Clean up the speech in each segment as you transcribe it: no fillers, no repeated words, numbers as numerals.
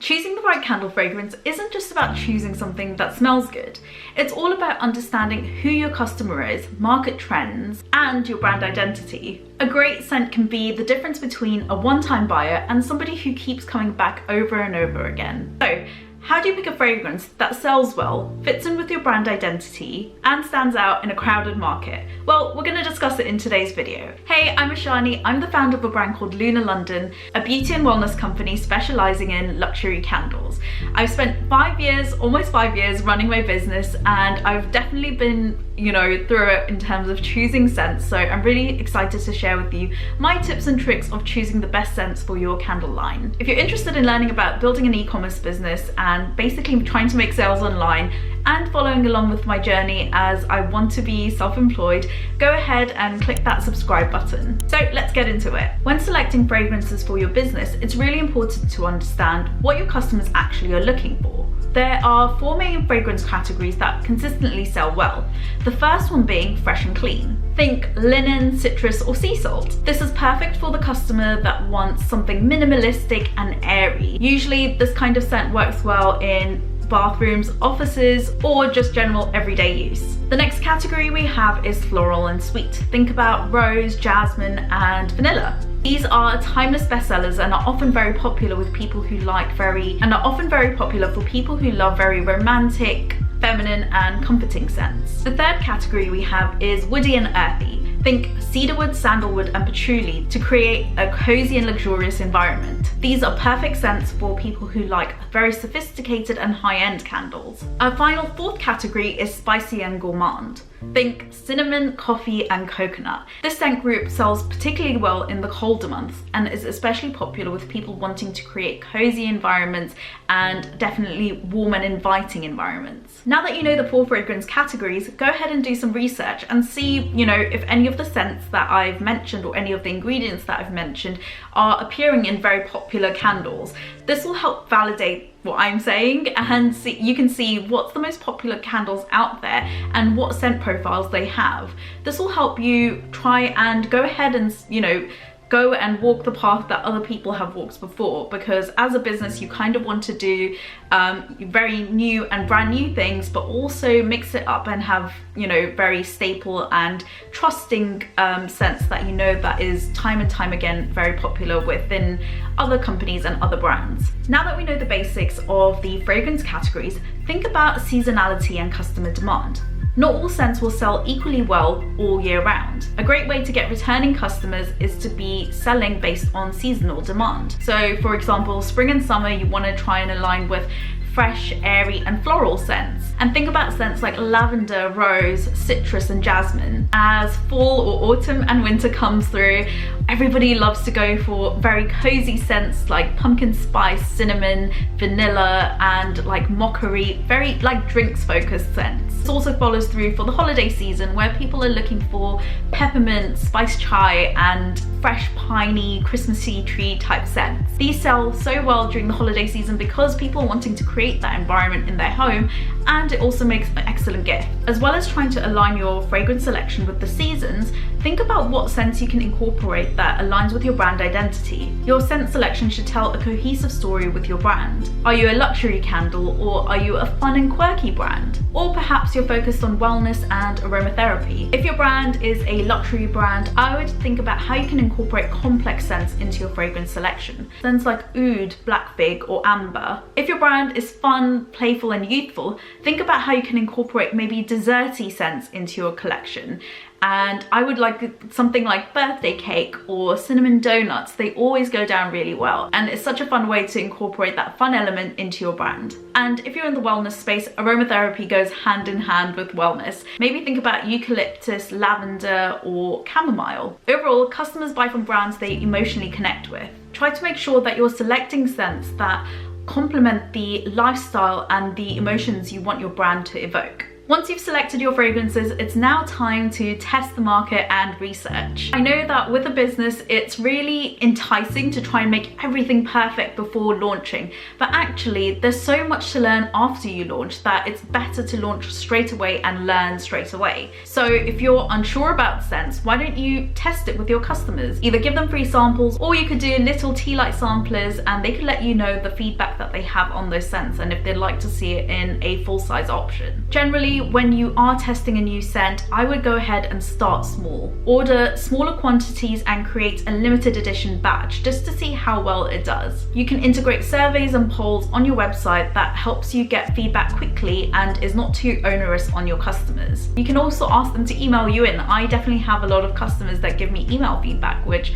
Choosing the right candle fragrance isn't just about choosing something that smells good. It's all about understanding who your customer is, market trends, and your brand identity. A great scent can be the difference between a one-time buyer and somebody who keeps coming back over and over again. So, how do you pick a fragrance that sells well, fits in with your brand identity, and stands out in a crowded market? Well, we're going to discuss it in today's video. Hey, I'm Ishani. I'm the founder of a brand called Luna London, a beauty and wellness company specializing in luxury candles. I've spent 5 years, almost 5 years, running my business, and I've definitely been, through it in terms of choosing scents. So I'm really excited to share with you my tips and tricks of choosing the best scents for your candle line. If you're interested in learning about building an e-commerce business and basically trying to make sales online and following along with my journey as I want to be self-employed, go ahead and click that subscribe button. So let's get into it. When selecting fragrances for your business, it's really important to understand what your customers actually are looking for. There are 4 main fragrance categories that consistently sell well. The first one being fresh and clean. Think linen, citrus, or sea salt. This is perfect for the customer that wants something minimalistic and airy. Usually this kind of scent works well in bathrooms, offices, or just general everyday use. The next category we have is floral and sweet. Think about rose, jasmine, and vanilla. These are timeless bestsellers and are often very popular with people who love very romantic, feminine, and comforting scents. The third category we have is woody and earthy. Think cedarwood, sandalwood, and patchouli to create a cozy and luxurious environment. These are perfect scents for people who like very sophisticated and high-end candles. Our final fourth category is spicy and gourmand. Think cinnamon, coffee, and coconut. This scent group sells particularly well in the colder months and is especially popular with people wanting to create cozy environments and definitely warm and inviting environments. Now that you know the 4 fragrance categories, go ahead and do some research and see, if any of the scents that I've mentioned or any of the ingredients that I've mentioned are appearing in very popular candles. This will help validate what I'm saying, and you can see what's the most popular candles out there and what scent profiles they have. This will help you try and go ahead and go and walk the path that other people have walked before, because as a business you kind of want to do very new and brand new things, but also mix it up and have very staple and trusting scents that that is time and time again very popular within other companies and other brands. Now that we know the basics of the fragrance categories, think about seasonality and customer demand. Not all scents will sell equally well all year round. A great way to get returning customers is to be selling based on seasonal demand. So for example, spring and summer, you want to try and align with fresh, airy, and floral scents. And think about scents like lavender, rose, citrus, and jasmine. As fall or autumn and winter comes through, everybody loves to go for very cozy scents like pumpkin spice, cinnamon, vanilla, and like mockery, very like drinks focused scents. This also follows through for the holiday season where people are looking for peppermint, spice chai, and fresh piney Christmassy tree type scents. These sell so well during the holiday season because people are wanting to create that environment in their home, and it also makes an excellent gift. As well as trying to align your fragrance selection with the seasons, think about what scents you can incorporate that aligns with your brand identity. Your scent selection should tell a cohesive story with your brand. Are you a luxury candle, or are you a fun and quirky brand? Or perhaps you're focused on wellness and aromatherapy. If your brand is a luxury brand, I would think about how you can incorporate complex scents into your fragrance selection. Scents like oud, black fig, or amber. If your brand is fun, playful, and youthful, think about how you can incorporate maybe desserty scents into your collection. And I would like something like birthday cake or cinnamon donuts. They always go down really well, and it's such a fun way to incorporate that fun element into your brand. And if you're in the wellness space, aromatherapy goes hand in hand with wellness. Maybe think about eucalyptus, lavender, or chamomile. Overall, customers buy from brands they emotionally connect with. Try to make sure that you're selecting scents that complement the lifestyle and the emotions you want your brand to evoke. Once you've selected your fragrances, it's now time to test the market and research. I know that with a business, it's really enticing to try and make everything perfect before launching, but actually there's so much to learn after you launch that it's better to launch straight away and learn straight away. So if you're unsure about scents, why don't you test it with your customers? Either give them free samples, or you could do little tea light samplers and they could let you know the feedback that they have on those scents and if they'd like to see it in a full-size option. Generally, when you are testing a new scent, I would go ahead and start small. Order smaller quantities and create a limited edition batch just to see how well it does. You can integrate surveys and polls on your website that helps you get feedback quickly and is not too onerous on your customers. You can also ask them to email you in. I definitely have a lot of customers that give me email feedback, which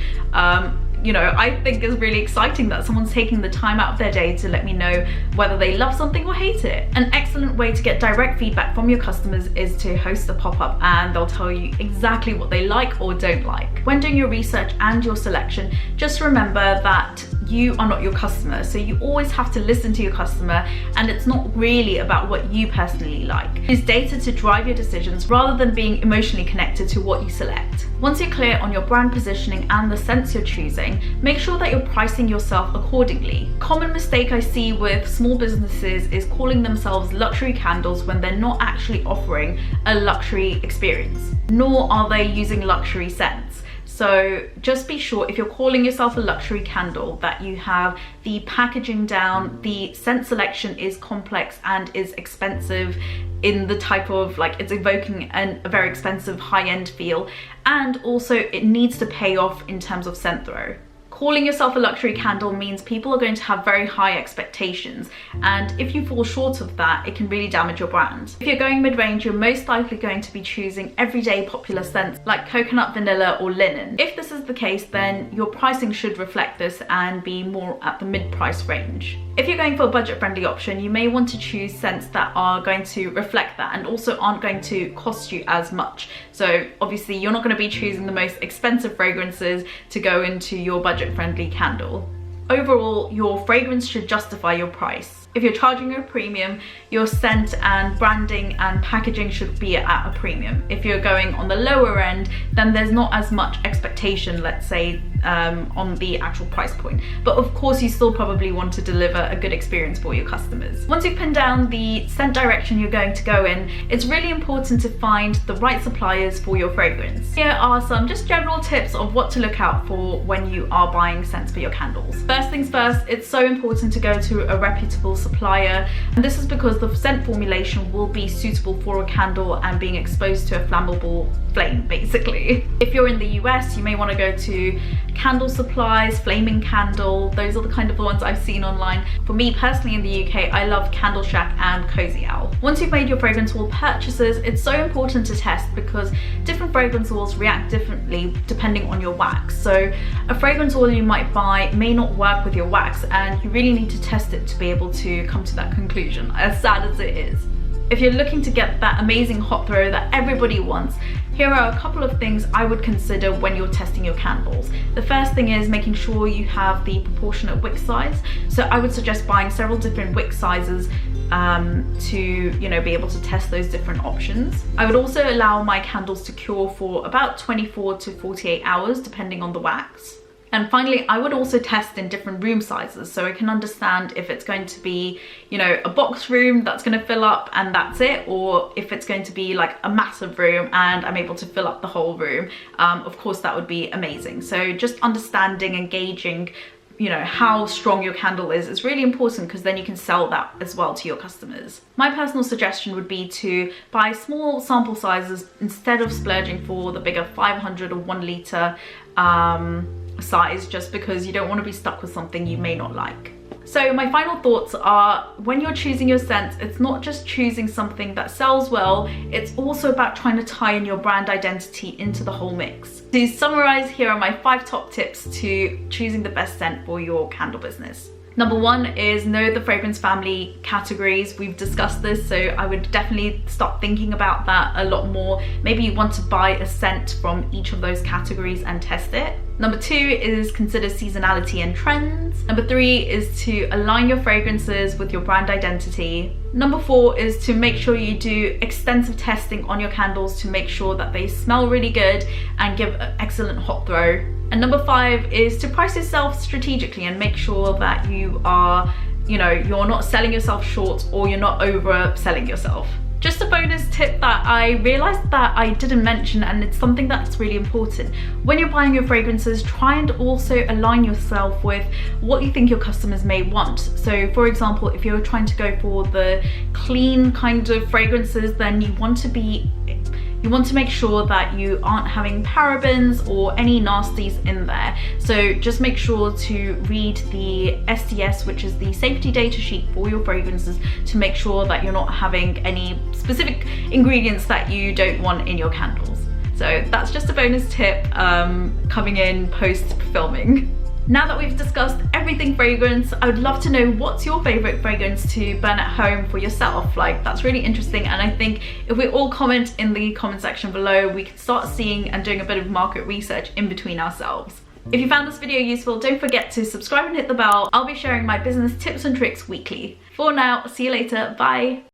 you know, I think is really exciting that someone's taking the time out of their day to let me know whether they love something or hate it. An excellent way to get direct feedback from your customers is to host a pop-up, and they'll tell you exactly what they like or don't like. When doing your research and your selection, just remember that you are not your customer, so you always have to listen to your customer, and it's not really about what you personally like. Use data to drive your decisions rather than being emotionally connected to what you select. Once you're clear on your brand positioning and the scents you're choosing, make sure that you're pricing yourself accordingly. Common mistake I see with small businesses is calling themselves luxury candles when they're not actually offering a luxury experience, nor are they using luxury scents. So just be sure, if you're calling yourself a luxury candle, that you have the packaging down, the scent selection is complex and is expensive in the type of, like, it's evoking a very expensive high-end feel, and also it needs to pay off in terms of scent throw. Calling yourself a luxury candle means people are going to have very high expectations, and if you fall short of that, it can really damage your brand. If you're going mid-range, you're most likely going to be choosing everyday popular scents like coconut, vanilla, or linen. If this is the case, then your pricing should reflect this and be more at the mid-price range. If you're going for a budget-friendly option, you may want to choose scents that are going to reflect that and also aren't going to cost you as much. So obviously you're not going to be choosing the most expensive fragrances to go into your budget-friendly candle. Overall, your fragrance should justify your price. If you're charging a premium, your scent and branding and packaging should be at a premium. If you're going on the lower end, then there's not as much expectation, let's say, on the actual price point. But of course, you still probably want to deliver a good experience for your customers. Once you've pinned down the scent direction you're going to go in, it's really important to find the right suppliers for your fragrance. Here are some just general tips of what to look out for when you are buying scents for your candles. First things first, it's so important to go to a reputable supplier, and this is because the scent formulation will be suitable for a candle and being exposed to a flammable flame, basically. If you're in the US, you may want to go to Candle Supplies, Flaming Candle. Those are the kind of the ones I've seen online. For me personally in the UK, I love Candle Shack and Cozy Owl. Once you've made your fragrance oil purchases, it's so important to test because different fragrance oils react differently depending on your wax. So a fragrance oil you might buy may not work with your wax, and you really need to test it to be able to come to that conclusion, as sad as it is. If you're looking to get that amazing hot throw that everybody wants, here are a couple of things I would consider when you're testing your candles. The first thing is making sure you have the proportionate wick size. So I would suggest buying several different wick sizes to, you know, be able to test those different options. I would also allow my candles to cure for about 24 to 48 hours, depending on the wax. And finally, I would also test in different room sizes so I can understand if it's going to be, you know, a box room that's going to fill up and that's it, or if it's going to be like a massive room and I'm able to fill up the whole room. Of course, that would be amazing. So just understanding and gauging, you know, how strong your candle is really important, because then you can sell that as well to your customers. My personal suggestion would be to buy small sample sizes instead of splurging for the bigger 500 or 1 litre size, just because you don't want to be stuck with something you may not like. So my final thoughts are, when you're choosing your scents, it's not just choosing something that sells well, it's also about trying to tie in your brand identity into the whole mix. To summarize, here are my 5 top tips to choosing the best scent for your candle business. Number 1 is know the fragrance family categories. We've discussed this, so I would definitely start thinking about that a lot more. Maybe you want to buy a scent from each of those categories and test it. Number 2 is consider seasonality and trends. Number 3 is to align your fragrances with your brand identity. Number 4 is to make sure you do extensive testing on your candles to make sure that they smell really good and give an excellent hot throw. And number 5 is to price yourself strategically and make sure that you are, you're not selling yourself short or you're not overselling yourself. Just a bonus tip that I realized that I didn't mention, and it's something that's really important. When you're buying your fragrances, try and also align yourself with what you think your customers may want. So for example, if you're trying to go for the clean kind of fragrances, then you want to make sure that you aren't having parabens or any nasties in there. So just make sure to read the SDS, which is the safety data sheet for your fragrances, to make sure that you're not having any specific ingredients that you don't want in your candles. So that's just a bonus tip coming in post filming. Now that we've discussed everything fragrance, I would love to know what's your favorite fragrance to burn at home for yourself. Like, that's really interesting, and I think if we all comment in the comment section below, we can start seeing and doing a bit of market research in between ourselves. If you found this video useful, don't forget to subscribe and hit the bell. I'll be sharing my business tips and tricks weekly. For now, see you later, bye!